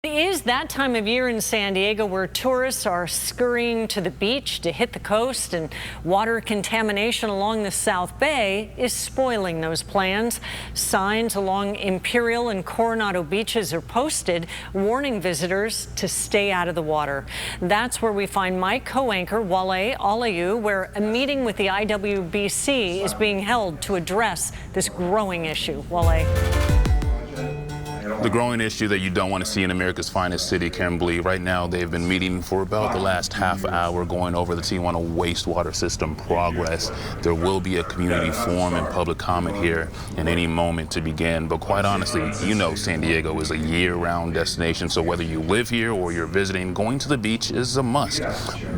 It is that time of year in San Diego where tourists are scurrying to the beach to hit the coast, and water contamination along the South Bay is spoiling those plans. Signs along Imperial and Coronado beaches are posted warning visitors to stay out of the water. That's where we find my co-anchor Wale Aliyu, where a meeting with the IBWC is being held to address this growing issue. Wale. The growing issue that you don't want to see in America's finest city, Kimberly. Right now, they've been meeting for about the last half hour, going over the Tijuana wastewater system progress. There will be a community forum and public comment here in any moment to begin. But quite honestly, you know San Diego is a year-round destination, so whether you live here or you're visiting, going to the beach is a must.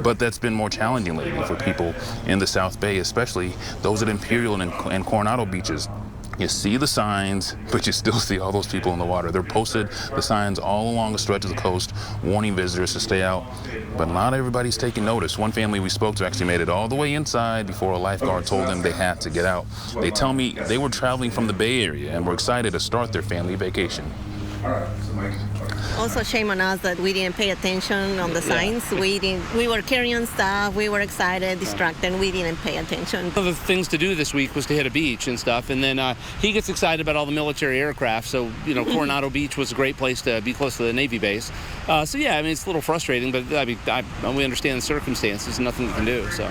But that's been more challenging lately for people in the South Bay, especially those at Imperial and Coronado beaches. You see the signs, but you still see all those people in the water. They're posted, the signs all along the stretch of the coast, warning visitors to stay out. But not everybody's taking notice. One family we spoke to actually made it all the way inside before a lifeguard told them they had to get out. They tell me they were traveling from the Bay Area and were excited to start their family vacation. Also, shame on us that we didn't pay attention on the signs. We were carrying stuff, we were excited, distracted, we didn't pay attention. One of the things to do this week was to hit a beach and stuff, and then he gets excited about all the military aircraft, so, you know, Coronado Beach was a great place to be close to the Navy base. So, yeah, I mean, it's a little frustrating, but I mean, we understand the circumstances, nothing we can do, so.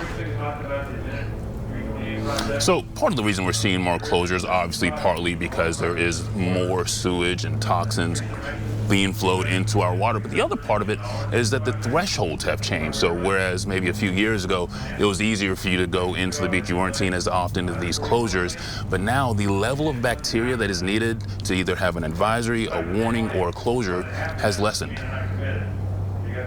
So part of the reason we're seeing more closures, obviously partly because there is more sewage and toxins being flowed into our water, but the other part of it is that the thresholds have changed. So whereas maybe a few years ago it was easier for you to go into the beach, you weren't seen as often in these closures, but now the level of bacteria that is needed to either have an advisory, a warning, or a closure has lessened.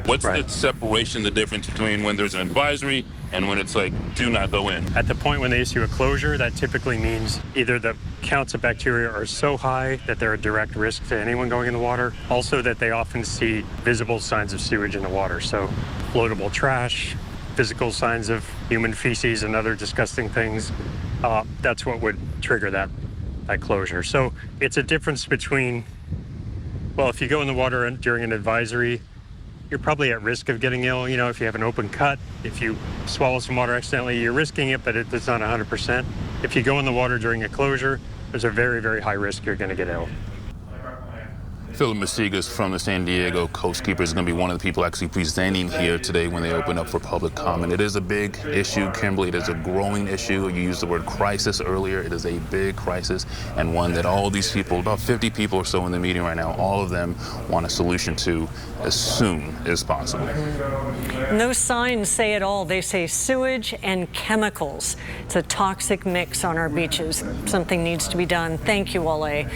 What's the separation, the difference between when there's an advisory and when it's like, do not go in? At the point when they issue a closure, that typically means either the counts of bacteria are so high that they're a direct risk to anyone going in the water, also that they often see visible signs of sewage in the water. So floatable trash, physical signs of human feces and other disgusting things, that's what would trigger that closure. So it's a difference between, well, if you go in the water during an advisory, you're probably at risk of getting ill. You know, if you have an open cut, if you swallow some water accidentally, you're risking it, but it's not 100%. If you go in the water during a closure, there's a very, very high risk you're going to get ill. Philip Masigas from the San Diego Coastkeepers is going to be one of the people actually presenting here today when they open up for public comment. It is a big issue, Kimberly. It is a growing issue. You used the word crisis earlier. It is a big crisis, and one that all these people, about 50 people or so in the meeting right now, all of them want a solution to as soon as possible. And those signs say it all. They say sewage and chemicals. It's a toxic mix on our beaches. Something needs to be done. Thank you, Wale.